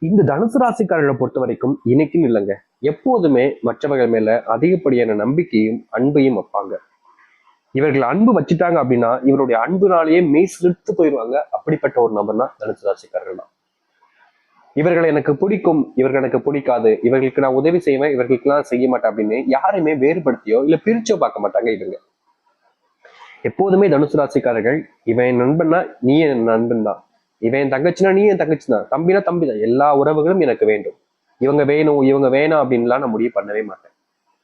இந்த தனுசு ராசிக்காரர்களை பொறுத்த வரைக்கும் இன்னைக்குன்னு இல்லைங்க, எப்போதுமே மற்றவர்கள் மேல அதிகப்படியான நம்பிக்கையும் அன்பையும் வைப்பாங்க. இவர்கள் அன்பு வச்சுட்டாங்க அப்படின்னா இவருடைய அன்புனாலேயே மெய் சிலிர்த்து போயிடுவாங்க. அப்படிப்பட்ட ஒரு நபர் தான் தனுசு ராசிக்காரர்கள் தான். இவர்கள் எனக்கு பிடிக்கும், இவர்கள் எனக்கு பிடிக்காது, இவர்களுக்கு நான் உதவி செய்வேன், இவர்களுக்கு நான் செய்ய மாட்டேன் அப்படின்னு யாருமே வேறுபடுத்தியோ இல்ல பிரிச்சோ பார்க்க மாட்டாங்க. இவங்க எப்போதுமே தனுசு ராசிக்காரர்கள், இவன் என் நண்பன்னா நீ என் நண்பன் தான், இவன் என் தங்கச்சினா நீ என் தங்கச்சி தான், தம்பினா தம்பி தான், எல்லா உறவுகளும் எனக்கு வேண்டும், இவங்க வேணும் இவங்க வேணாம் அப்படின்லாம் நான் முடிவு பண்ணவே மாட்டேன்.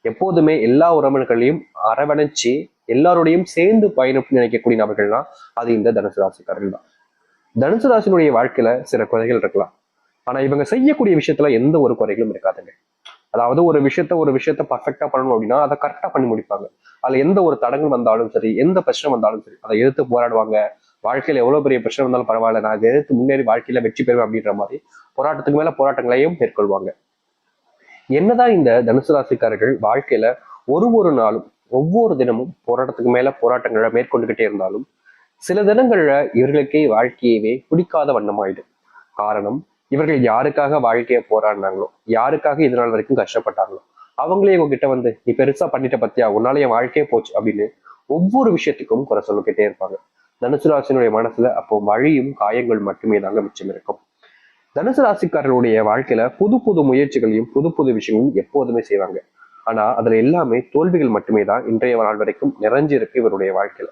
எப்போதுமே எல்லா உறவினர்களையும் அரவணைச்சு எல்லாரோடையும் சேர்ந்து பயணம் நினைக்கக்கூடிய நபர்கள்னா அது இந்த தனுசு ராசிக்காரர்கள் தான். தனுசு ராசினுடைய வாழ்க்கையில சில குறைகள் இருக்கலாம், ஆனா இவங்க செய்யக்கூடிய விஷயத்துல எந்த ஒரு குறைகளும் இருக்காதுங்க. அதாவது ஒரு விஷயத்த பர்ஃபெக்டா பண்ணணும் அப்படின்னா அதை கரெக்டா பண்ணி முடிப்பாங்க. அதுல எந்த ஒரு தடங்கள் வந்தாலும் சரி, எந்த பிரச்சனை வந்தாலும் சரி, அதை எதிர்த்து போராடுவாங்க. வாழ்க்கையில எவ்வளவு பெரிய பிரச்சனை வந்தாலும் பரவாயில்ல, நான் அதை எதிர்த்து முன்னேறி வாழ்க்கையில வெற்றி பெறுவேன் அப்படின்ற மாதிரி போராட்டத்துக்கு மேல போராட்டங்களையும் மேற்கொள்வாங்க. என்னதான் இந்த தனுசு ராசிக்காரர்கள் வாழ்க்கையில ஒரு நாளும் ஒவ்வொரு தினமும் போராட்டத்துக்கு மேல போராட்டங்களை மேற்கொண்டுகிட்டே இருந்தாலும் சில தினங்கள்ல இவர்களுக்கே வாழ்க்கையவே பிடிக்காத வண்ணமாயிடும். காரணம், இவர்கள் யாருக்காக வாழ்க்கையை போராடினாங்களோ, யாருக்காக இது நாள் வரைக்கும் கஷ்டப்பட்டாங்களோ, அவங்களே உங்ககிட்ட வந்து நீ பெருசா பண்ணிட்ட பத்தியா, உன்னால என் வாழ்க்கையே போச்சு அப்படின்னு ஒவ்வொரு விஷயத்துக்கும் குறை சொல்லிக்கிட்டே இருப்பாங்க. தனுசு ராசினுடைய மனசுல அப்போ வழியும் காயங்கள் மட்டுமே தாங்க மிச்சம் இருக்கும். தனுசு ராசிக்காரர்களுடைய வாழ்க்கையில புது புது முயற்சிகளையும் புது புது விஷயங்களும் எப்போதுமே செய்வாங்க. ஆனா அதுல எல்லாமே தோல்விகள் மட்டுமே தான் இன்றைய நாள் வரைக்கும் நிறைஞ்சிருக்கு இவருடைய வாழ்க்கையில.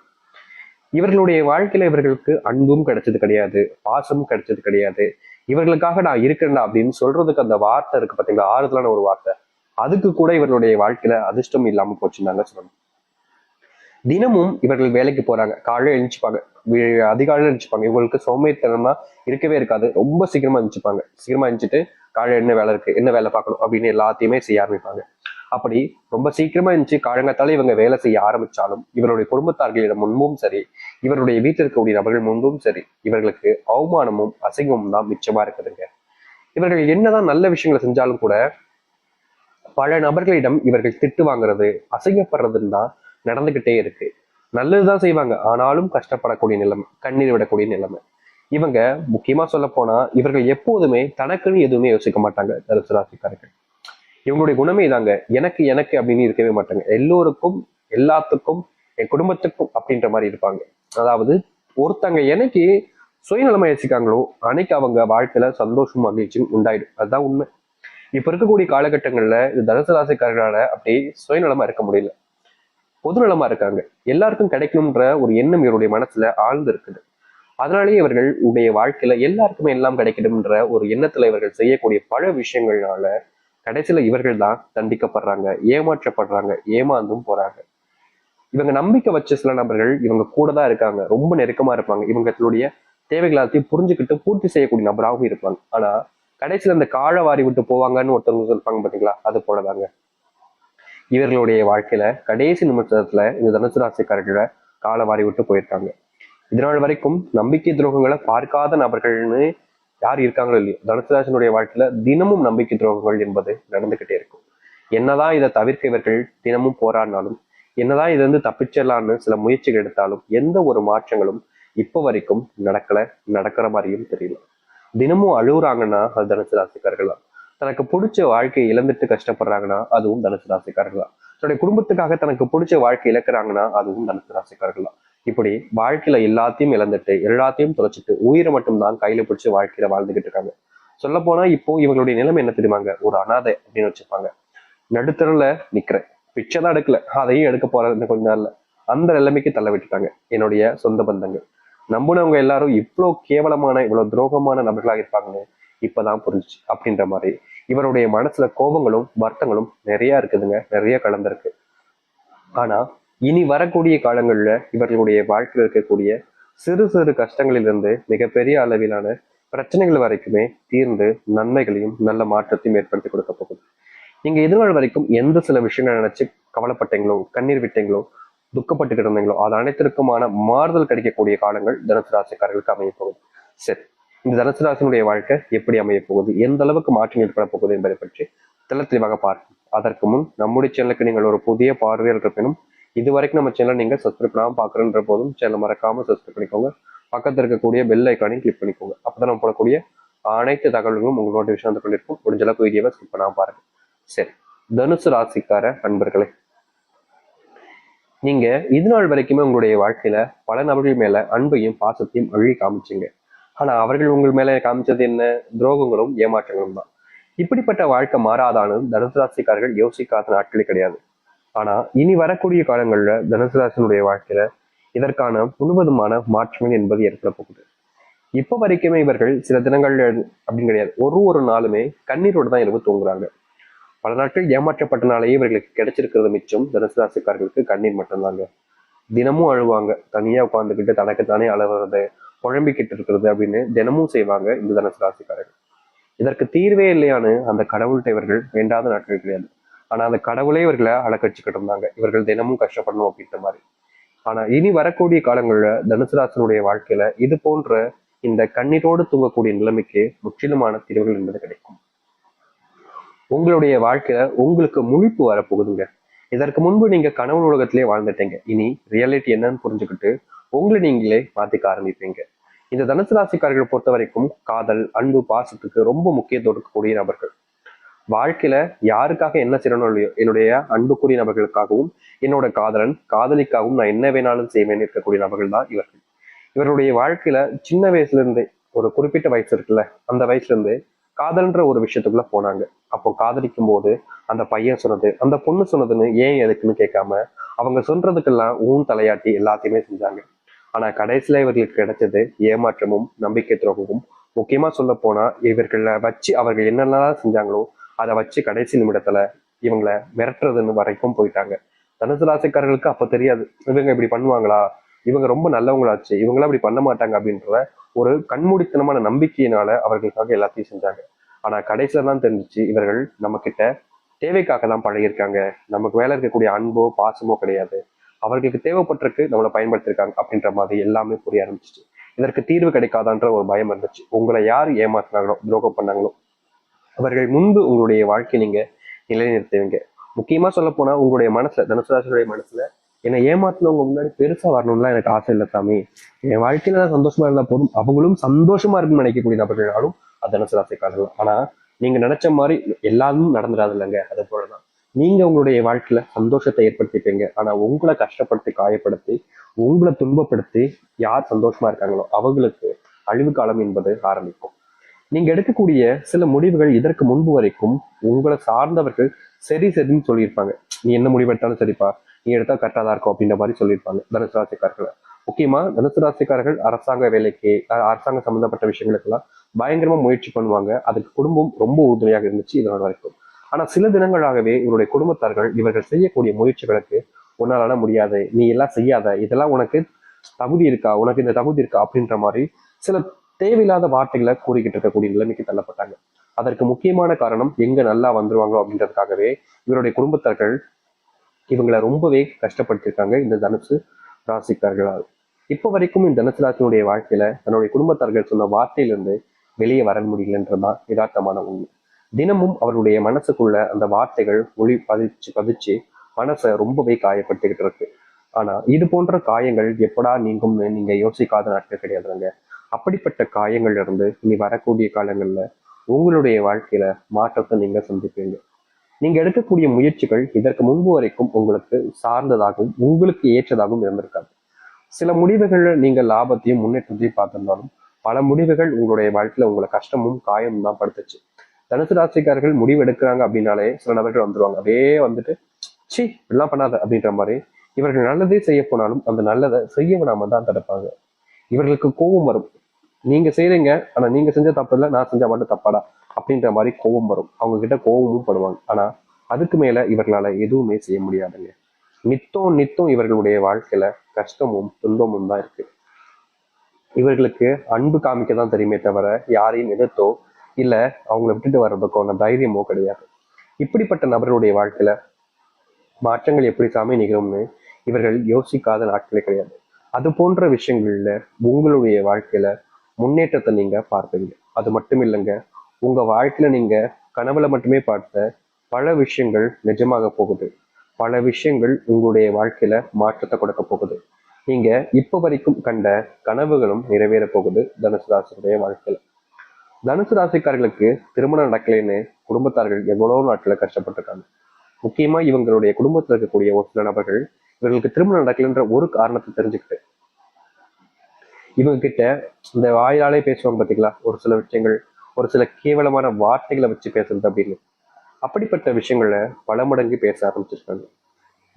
இவர்களுடைய வாழ்க்கையில இவர்களுக்கு அன்பும் கிடைச்சது கிடையாது, பாசமும் கிடைச்சது கிடையாது. இவர்களுக்காக நான் இருக்கிறேன்டா அப்படின்னு சொல்றதுக்கு அந்த வார்த்தை இருக்கு பாத்தீங்களா, ஆறுதலான ஒரு வார்த்தை, அதுக்கு கூட இவர்களுடைய வாழ்க்கையில அதிர்ஷ்டம் இல்லாம போச்சுன்னாங்க சொல்லணும். தினமும் இவர்கள் வேலைக்கு போறாங்க, காலையில எழுந்திருப்பாங்க, அதிகாலையில எழுந்திருப்பாங்க. இவங்களுக்கு சோம்பேறித்தனமா இருக்கவே இருக்காது. ரொம்ப சீக்கிரமா எழுந்திருப்பாங்க. சீக்கிரமா எழுந்திட்டு காலையில என்ன வேலை இருக்கு, என்ன வேலை பார்க்கணும் அப்படின்னு எல்லாத்தையுமே செய்ய ஆரம்பிப்பாங்க. அப்படி ரொம்ப சீக்கிரமா இருந்துச்சு காலங்கத்தால இவங்க வேலை செய்ய ஆரம்பிச்சாலும் இவருடைய குடும்பத்தார்களிடம் முன்பும் சரி, இவருடைய வீட்டில் இருக்கக்கூடிய நபர்கள் முன்பும் சரி, இவர்களுக்கு அவமானமும் அசிங்கமும் தான் மிச்சமா இருக்குதுங்க. இவர்கள் என்னதான் நல்ல விஷயங்களை செஞ்சாலும் கூட பல நபர்களிடம் இவர்கள் திட்டு வாங்குறது, அசிங்கப்படுறதுன்னு தான் நடந்துகிட்டே இருக்கு. நல்லதுதான் செய்வாங்க, ஆனாலும் கஷ்டப்படக்கூடிய நிலைமை, கண்ணீர் விடக்கூடிய நிலைமை. இவங்க முக்கியமா சொல்ல போனா இவர்கள் எப்போதுமே தனக்குன்னு எதுவுமே யோசிக்க மாட்டாங்க. தனுசு ராசிக்காரர்கள் இவங்களுடைய குணமே இதாங்க, எனக்கு எனக்கு அப்படின்னு இருக்கவே மாட்டாங்க. எல்லோருக்கும், எல்லாத்துக்கும், என் குடும்பத்துக்கும் அப்படின்ற மாதிரி இருப்பாங்க. அதாவது ஒருத்தங்க எனக்கு சுயநலமா யோசிக்காங்களோ அன்னைக்கு அவங்க வாழ்க்கையில சந்தோஷம் மகிழ்ச்சியும் உண்டாயிடும். அதுதான் உண்மை. இப்ப இருக்கக்கூடிய காலகட்டங்கள்ல இந்த தனுசு ராசிக்காரர்களால அப்படி சுயநலமா இருக்க முடியல, பொதுநலமா இருக்காங்க. எல்லாருக்கும் கிடைக்கணும்ன்ற ஒரு எண்ணம் இவருடைய மனசுல ஆழ்ந்து இருக்குது. அதனாலேயே இவர்கள் உடைய வாழ்க்கையில எல்லாருக்குமே எல்லாம் கிடைக்கணும்ன்ற ஒரு எண்ணத்துல இவர்கள் செய்யக்கூடிய பல விஷயங்கள்னால கடைசியில இவர்கள் தான் தண்டிக்கப்படுறாங்க, ஏமாற்றப்படுறாங்க, ஏமாந்தும் போறாங்க. இவங்க நம்பிக்கை வச்ச சில நபர்கள் இவங்க கூட தான் இருக்காங்க, ரொம்ப நெருக்கமா இருப்பாங்க, இவங்களுடைய தேவைகள் எல்லாத்தையும் புரிஞ்சுக்கிட்டு பூர்த்தி செய்யக்கூடிய நபராகவும் இருப்பாங்க. ஆனா கடைசியில இந்த கால வாரி விட்டு போவாங்கன்னு ஒருத்தவங்க சொல்லிப்பாங்க பாத்தீங்களா, அது போலதாங்க இவர்களுடைய வாழ்க்கையில கடைசி நிமிஷத்துல இந்த தனுசு ராசிக்காரர்களை கால வாரி விட்டு போயிருக்காங்க. இதனால் வரைக்கும் நம்பிக்கை துரோகங்களை பார்க்காத நபர்கள்னு யார் இருக்காங்களோ இல்லையோ, தனுசு ராசினுடைய வாழ்க்கையில தினமும் நம்பிக்கை துரோகங்கள் என்பது நடந்துகிட்டே இருக்கும். என்னதான் இதை தவிர்க்க இவர்கள் தினமும் போராடினாலும், என்னதான் இதை தப்பிச்சிடலான்னு சில முயற்சிகள் எடுத்தாலும் எந்த ஒரு மாற்றங்களும் இப்ப வரைக்கும் நடக்கிற மாதிரியும் தெரியல. தினமும் அழுகுறாங்கன்னா அது தனுசு ராசிக்காரர்கள் தான். தனக்கு பிடிச்ச வாழ்க்கையை இழந்துட்டு கஷ்டப்படுறாங்கன்னா அதுவும் தனுசு ராசிக்காரர்கள் தான். தன்னுடைய குடும்பத்துக்காக தனக்கு பிடிச்ச வாழ்க்கை இழக்கிறாங்கன்னா அதுவும் தனுசு ராசிக்காரர்கள் தான். இப்படி வாழ்க்கையில எல்லாத்தையும் இழந்துட்டு எல்லாத்தையும் தொலைச்சிட்டு உயிரை மட்டும்தான் கையில பிடிச்சி வாழ்க்கையில வாழ்ந்துகிட்டு இருக்காங்க. சொல்ல போனா இப்போ இவங்களுடைய நிலைமை என்ன தெரியுமாங்க, ஒரு அனாதை அப்படின்னு வச்சுப்பாங்க. நடுத்தரல நிக்கிறேன், பிச்சை தான் எடுக்கல, அதையும் எடுக்க போறது கொஞ்ச நாள்ல, அந்த நிலைமைக்கு தள்ள விட்டுட்டாங்க என்னுடைய சொந்த பந்தங்கள். நம்பினவங்க எல்லாரும் இவ்வளவு கேவலமான இவ்வளவு துரோகமான நபர்களாக இருப்பாங்கன்னு இப்பதான் புரிஞ்சுச்சு அப்படின்ற மாதிரி இவருடைய மனசுல கோபங்களும் வருத்தங்களும் நிறைய இருக்குதுங்க, நிறைய கலந்திருக்கு. ஆனா இனி வரக்கூடிய காலங்கள்ல இவர்களுடைய வாழ்க்கையில் இருக்கக்கூடிய சிறு சிறு கஷ்டங்களிலிருந்து மிகப்பெரிய அளவிலான பிரச்சனைகள் வரைக்குமே தீர்ந்து நன்மைகளையும் நல்ல மாற்றத்தையும் ஏற்படுத்தி கொடுக்க போகுது. நீங்க இதுநாள் வரைக்கும் எந்த சில விஷயங்கள் நினைச்சு கவலைப்பட்டீங்களோ, கண்ணீர் விட்டீங்களோ, துக்கப்பட்டு இருந்தீங்களோ, அது அனைத்திற்குமான மாறுதல் கிடைக்கக்கூடிய காலங்கள் தனுசு ராசிக்காரர்களுக்கு அமைய போகுது. சரி, இந்த தனுசு ராசினுடைய வாழ்க்கை எப்படி அமைய போகுது, எந்த அளவுக்கு மாற்றம் ஏற்பட போகுது என்பதை பற்றி தெளிவாக பார்ப்போம். அதற்கு முன் நம்முடைய சேனலுக்கு நீங்கள் ஒரு புதிய பார்வையாளர் இருப்பினும் இது வரைக்கும் நம்ம சேனல் நீங்க சப்ஸ்கிரைப் பண்ணாம பாக்குறன்ற போதும் சேனல் மறக்காம சப்ஸ்கிரைப் பண்ணிக்கோங்க. பக்கத்துல இருக்கக்கூடிய பெல் ஐக்கானையும் கிளிக் பண்ணிக்கோங்க. அப்பதான் நம்ம போடக்கூடிய அனைத்து தகவல்களும் உங்க நோட்டிஃபிகேஷன் வந்து கொண்டிருக்கும். முடிஞ்ச அளவுக்கு வீடியோவை ஸ்கிப் பண்ணாம பாருங்க. சரி, தனுசு ராசிக்கார அன்பர்களே, நீங்க இது நாள் வரைக்குமே உங்களுடைய வாழ்க்கையில பல நபர்கள் மேல அன்பையும் பாசத்தையும் அள்ளி காமிச்சீங்க. ஆனா அவர்கள் உங்கள் மேல காமிச்சது என்ன? துரோகங்களும் ஏமாற்றங்களும் தான். இப்படிப்பட்ட வாழ்க்கை மாறாதான்னு தனுசு ராசிக்காரர்கள் யோசிக்காத நாட்களே கிடையாது. ஆனா இனி வரக்கூடிய காலங்கள்ல தனுசு ராசினுடைய வாழ்க்கையில இதற்கான முழுவதுமான மாற்றங்கள் என்பது ஏற்பட போகுது. இப்ப வரைக்குமே இவர்கள் சில தினங்கள்ல அப்படின்னு கிடையாது, ஒரு நாளுமே கண்ணீரோடு தான் இரவு தூங்குறாங்க. பல நாட்கள் ஏமாற்றப்பட்டனாலேயே இவர்களுக்கு கிடைச்சிருக்கிறது மிச்சம் தனுசு ராசிக்காரர்களுக்கு கண்ணீர் மட்டும்தாங்க. தினமும் அழுவாங்க, தனியா உட்காந்துக்கிட்டு தனக்கு தானே அழுவுறது, குழம்பிக்கிட்டு இருக்கிறது அப்படின்னு தினமும் செய்வாங்க இந்த தனுசு ராசிக்காரர்கள். இதற்கு தீர்வே இல்லையான்னு அந்த கடவுள்கிட்ட இவர்கள் வேண்டாத நாட்கள் கிடையாது. ஆனா அந்த கடவுளே இவர்களை அலக்கடிச்சுக்கிட்டு இருந்தாங்க, இவர்கள் தினமும் கஷ்டப்படணும் அப்படின்ற மாதிரி. ஆனா இனி வரக்கூடிய காலங்கள்ல தனுசு ராசினுடைய வாழ்க்கையில இது போன்ற இந்த கண்ணீரோடு தூங்கக்கூடிய நிலைமைக்கு முற்றிலுமான தீர்வுகள் என்பது கிடைக்கும். உங்களுடைய வாழ்க்கையில உங்களுக்கு முழிப்பு வரப்போகுதுங்க. இதற்கு முன்பு நீங்க கனவு உலகத்திலே வாழ்ந்துட்டீங்க. இனி ரியாலிட்டி என்னன்னு புரிஞ்சுக்கிட்டு உங்களை நீங்களே மாத்திக்க ஆரம்பிப்பீங்க. இந்த தனுசு ராசிக்காரர்களை பொறுத்த வரைக்கும் காதல், அன்பு, பாசத்துக்கு ரொம்ப முக்கியத்துவம் இருக்கக்கூடிய நபர்கள். வாழ்க்கையில யாருக்காக என்ன செய்யணும் இல்லையோ, என்னுடைய அன்புக்குரிய நபர்களுக்காகவும் என்னோட காதலிக்காகவும் நான் என்ன வேணாலும் செய்வேன் இருக்கக்கூடிய நபர்கள் தான் இவர்கள். இவருடைய வாழ்க்கையில சின்ன வயசுல இருந்தே, ஒரு குறிப்பிட்ட வயசு இருக்குல்ல, அந்த வயசுல இருந்து காதல்ன்ற ஒரு விஷயத்துக்குள்ள போனாங்க. அப்போ காதலிக்கும் போது அந்த பையன் சொன்னது, அந்த பொண்ணு சொன்னதுன்னு ஏன் எதுக்குன்னு கேட்காம அவங்க சொல்றதுக்கெல்லாம் தலையாட்டி எல்லாத்தையுமே செஞ்சாங்க. ஆனா கடைசியில இவர்களுக்கு கிடைச்சது ஏமாற்றமும் நம்பிக்கை துரோகமும். முக்கியமா சொல்ல போனா இவர்களை வச்சு அவர்கள் என்னென்னலாம் செஞ்சாங்களோ அதை வச்சு கடைசி நிமிடத்துல இவங்களை மிரட்டுறதுன்னு வரைக்கும் போயிட்டாங்க. தனுசு ராசிக்காரர்களுக்கு அப்ப தெரியாது இவங்க இப்படி பண்ணுவாங்களா, இவங்க ரொம்ப நல்லவங்களாச்சு, இவங்களாம் இப்படி பண்ண மாட்டாங்க அப்படின்ற ஒரு கண்மூடித்தனமான நம்பிக்கையினால அவர்களுக்காக எல்லாத்தையும் செஞ்சாங்க. ஆனா கடைசியில தான் தெரிஞ்சிச்சு இவர்கள் நம்ம கிட்ட தேவைக்காக தான் பழகிருக்காங்க, நமக்கு மேல இருக்கக்கூடிய அன்போ பாசமோ கிடையாது, அவர்களுக்கு தேவைப்பட்டிருக்கு நம்மளை பயன்படுத்திருக்காங்க அப்படின்ற மாதிரி எல்லாமே புரிய ஆரம்பிச்சிச்சு. இதற்கு தீர்வு கிடைக்காதான்ற ஒரு பயம் இருந்துச்சு. உங்களை யார் ஏமாத்தினாங்களோ, துரோகம் பண்ணாங்களோ அவர்கள் முன்பு உங்களுடைய வாழ்க்கையை நீங்க நிலைநிறுத்துவீங்க. முக்கியமா சொல்ல போனா உங்களுடைய மனசுல, தனுசு மனசுல என்னை ஏமாத்தினவங்க முன்னாடி பெருசா வரணும்லாம் எனக்கு ஆசை இல்லை சாமி, என் வாழ்க்கையில தான் சந்தோஷமா இருந்தா போதும், அவங்களும் சந்தோஷமா இருக்குன்னு நினைக்கக்கூடிய நபர்களாலும் அது தனுசு ராசிக்காரர்கள். ஆனா நீங்க நினைச்ச மாதிரி எல்லாரும் நடந்துடாது இல்லைங்க. அது போலதான் நீங்க உங்களுடைய வாழ்க்கையில சந்தோஷத்தை ஏற்படுத்திப்பீங்க. ஆனா உங்களை கஷ்டப்படுத்தி, காயப்படுத்தி, உங்களை துன்பப்படுத்தி யார் சந்தோஷமா இருக்காங்களோ அவங்களுக்கு அழிவு காலம் என்பது ஆரம்பிக்கும். நீங்க எடுக்கக்கூடிய சில முடிவுகள் இதற்கு முன்பு வரைக்கும் உங்களை சார்ந்தவர்கள் சரி சரின்னு சொல்லியிருப்பாங்க. நீ என்ன முடிவு எடுத்தாலும் சரிப்பா, நீ எடுத்தா கரெக்டா தான் இருக்கும் அப்படின்ற மாதிரி சொல்லியிருப்பாங்க தனுசு ராசிக்காரர்கள். முக்கியமா தனுசு ராசிக்காரர்கள் அரசாங்க வேலைக்கு, அரசாங்க சம்பந்தப்பட்ட விஷயங்களுக்கெல்லாம் பயங்கரமா முயற்சி பண்ணுவாங்க. அதுக்கு குடும்பம் ரொம்ப உறுதுணையாக இருந்துச்சு இதனால் வரைக்கும். ஆனா சில தினங்களாகவே இவருடைய குடும்பத்தார்கள் இவர்கள் செய்யக்கூடிய முயற்சிகளுக்கு உன்னால முடியாது, நீ எல்லாம் செய்யாத, இதெல்லாம் உனக்கு தகுதி இருக்கா, உனக்கு இந்த தகுதி இருக்கா அப்படின்ற மாதிரி சில தேவையில்லாத வார்த்தைகளை கூறிக்கிட்டு இருக்கக்கூடிய நிலைமைக்கு தள்ளப்பட்டாங்க. அதற்கு முக்கியமான காரணம் எங்க நல்லா வந்துருவாங்க அப்படின்றதுக்காகவே இவருடைய குடும்பத்தார்கள் இவங்களை ரொம்பவே கஷ்டப்படுத்திருக்காங்க இந்த தனுசு ராசிக்காரர்களால். இப்போ வரைக்கும் இந்த தனுசு ராசினுடைய வாழ்க்கையில தன்னுடைய குடும்பத்தார்கள் சொன்ன வார்த்தையிலிருந்து வெளியே வர முடியலன்றதுதான் யதார்த்தமான உண்மை. தினமும் அவருடைய மனசுக்குள்ள அந்த வார்த்தைகள் ஒளி பதிச்சு பதிச்சு மனசை ரொம்பவே காயப்படுத்திக்கிட்டு இருக்கு. ஆனா இது போன்ற காயங்கள் எப்படா நீங்கும்னு நீங்க யோசிக்காத நாட்கள் கிடையாதுங்க. அப்படிப்பட்ட காயங்கள்ல இருந்து இனி வரக்கூடிய காலங்கள்ல உங்களுடைய வாழ்க்கையில மாற்றத்தை நீங்க சந்திப்பீங்க. நீங்க எடுக்கக்கூடிய முயற்சிகள் இதற்கு முன்பு வரைக்கும் உங்களுக்கு சார்ந்ததாகவும் உங்களுக்கு ஏற்றதாகவும் இருந்திருக்காது. சில முடிவுகள் நீங்க லாபத்தையும் முன்னேற்றத்தையும் பார்த்திருந்தாலும் பல முடிவுகள் உங்களுடைய வாழ்க்கையில உங்களை கஷ்டமும் காயமும் தான் படுத்துச்சு. தனுசு ராசிக்காரர்கள் முடிவு எடுக்கிறாங்க அப்படின்னாலே சில நபர்கள் வந்துருவாங்க, அப்படியே வந்துட்டு சி இப்படிலாம் பண்ணாத அப்படின்ற மாதிரி. இவர்கள் நல்லதே செய்ய போனாலும் அந்த நல்லதை செய்ய விடாம தான் தடுப்பாங்க. இவர்களுக்கு கோபம் வரும், நீங்க செய்றீங்க ஆனா நீங்க செஞ்ச தப்பு இல்லை, நான் செஞ்சா மட்டும் தப்பாடா அப்படின்ற மாதிரி கோபம் வரும். அவங்க கிட்ட கோபமும் படுவாங்க. ஆனா அதுக்கு மேல இவர்களால எதுவுமே செய்ய முடியாதுங்க. நித்தம் நித்தம் இவர்களுடைய வாழ்க்கையில கஷ்டமும் துன்பமும் தான் இருக்கு. இவர்களுக்கு அன்பு காமிக்க தான் தெரியுமே தவிர யாரையும் எதிர்த்தோ இல்ல அவங்களை விட்டுட்டு வர்றதுக்கான தைரியமோ கிடையாது. இப்படிப்பட்ட நபர்களுடைய வாழ்க்கையில மாற்றங்கள் எப்படி சாமி நிகழும்னு இவர்கள் யோசிக்காத நாட்களே கிடையாது. அது போன்ற விஷயங்கள்ல உங்களுடைய வாழ்க்கையில முன்னேற்றத்தை நீங்க பார்ப்பீங்க. அது மட்டும் இல்லைங்க, உங்க வாழ்க்கையில நீங்க கனவுல மட்டுமே பார்த்த பல விஷயங்கள் நிஜமாக போகுது. பல விஷயங்கள் உங்களுடைய வாழ்க்கையில மாற்றத்தை கொடுக்க போகுது. நீங்க இப்ப வரைக்கும் கண்ட கனவுகளும் நிறைவேற போகுது தனுசு ராசியுடைய வாழ்க்கையில. தனுசு ராசிக்காரர்களுக்கு திருமணம் நடக்கலைன்னு குடும்பத்தார்கள் எவ்வளவு நாட்கள கஷ்டப்பட்டிருக்காங்க. முக்கியமா இவங்களுடைய குடும்பத்துல இருக்கக்கூடிய ஒரு சில நபர்கள் இவர்களுக்கு திருமணம் நடக்கலைன்ற ஒரு காரணத்தை தெரிஞ்சுக்கிட்டு இவங்க கிட்ட இந்த வாயாலே பேசுவாங்க பாத்தீங்களா, ஒரு சில விஷயங்கள், ஒரு சில கேவலமான வார்த்தைகளை வச்சு பேசுறது அப்படின்னு, அப்படிப்பட்ட விஷயங்களை பல மடங்கு பேச ஆரம்பிச்சிருக்காங்க.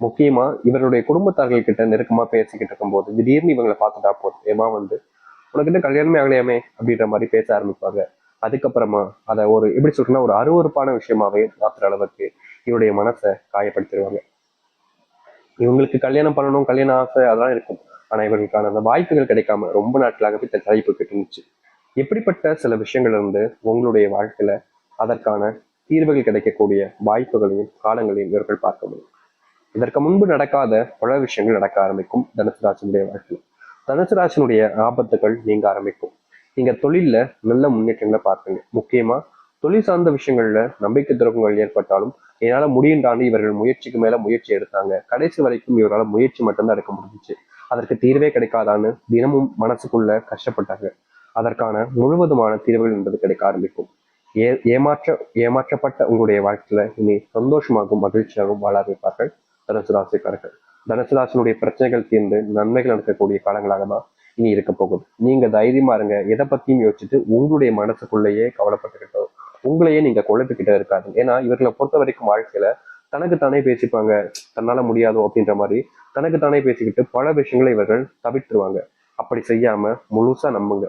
முக்கியமா இவருடைய குடும்பத்தார்கள் கிட்ட நெருக்கமா பேசிக்கிட்டு இருக்கும்போது திடீர்னு இவங்களை பார்த்துட்டா போதும் ஏமா வந்து உனக்கிட்ட கல்யாணமே ஆகலையாமே அப்படின்ற மாதிரி பேச ஆரம்பிப்பாங்க. அதுக்கப்புறமா அதை ஒரு எப்படி சொல்றேன்னா ஒரு அருவருப்பான விஷயமாவே மாத்துற அளவுக்கு இவருடைய மனசை காயப்படுத்திடுவாங்க. இவங்களுக்கு கல்யாணம் பண்ணணும், கல்யாண ஆசை அதெல்லாம் இருக்கும். ஆனா இவர்களுக்கான அந்த வாய்ப்புகள் கிடைக்காம ரொம்ப நாட்களாகவே தள்ளிப்பட்டு இருந்துச்சு. எப்படிப்பட்ட சில விஷயங்கள் இருந்து உங்களுடைய வாழ்க்கையில அதற்கான தீர்வுகள் கிடைக்கக்கூடிய வாய்ப்புகளையும் காலங்களையும் இவர்கள் பார்க்க முடியும். இதற்கு முன்பு நடக்காத பல விஷயங்கள் நடக்க ஆரம்பிக்கும் தனுசு ராசினுடைய வாழ்க்கையில். தனுசு ராசினுடைய ஆபத்துகள் நீங்க ஆரம்பிக்கும். நீங்க தொழில்ல நல்ல முன்னேற்றங்களை பார்ப்பீங்க. முக்கியமா தொழில் சார்ந்த விஷயங்கள்ல நம்பிக்கை துரோகங்கள் ஏற்பட்டாலும் என்னால முடியுண்டாண்டு இவர்கள் முயற்சிக்கு மேல முயற்சி எடுத்தாங்க. கடைசி வரைக்கும் இவரால் முயற்சி மட்டும்தான் எடுக்க முடிஞ்சிச்சு. அதற்கு தீர்வே கிடைக்காதான்னு தினமும் மனசுக்குள்ள கஷ்டப்பட்டாங்க. அதற்கான முழுவதுமான தீர்வுகள் என்பது கிடைக்க ஆரம்பிக்கும். ஏமாற்றப்பட்ட உங்களுடைய வாழ்க்கையில இனி சந்தோஷமாகவும் மகிழ்ச்சியாகவும் வாழ ஆரம்பிப்பார்கள் தனுசு ராசிக்காரர்கள். தனுசு ராசினுடைய பிரச்சனைகள் தீர்ந்து நன்மைகள் நடக்கக்கூடிய காலங்களாக தான் இனி இருக்க போகுது. நீங்க தைரியமா இருங்க. எதை பத்தியும் யோசிச்சுட்டு உங்களுடைய மனசுக்குள்ளேயே கவலைப்பட்டுக்கிட்டோம் உங்களையே நீங்க குழப்பிக்கிட்டே இருக்காது. ஏன்னா இவர்களை பொறுத்த வரைக்கும் வாழ்க்கையில தனக்கு தானே பேசிப்பாங்க, தன்னால முடியாதோ அப்படின்ற மாதிரி தனக்கு தானே பேசிக்கிட்டு பல விஷயங்களை இவர்கள் தவிர்த்துருவாங்க. அப்படி செய்யாம முழுசா நம்புங்க.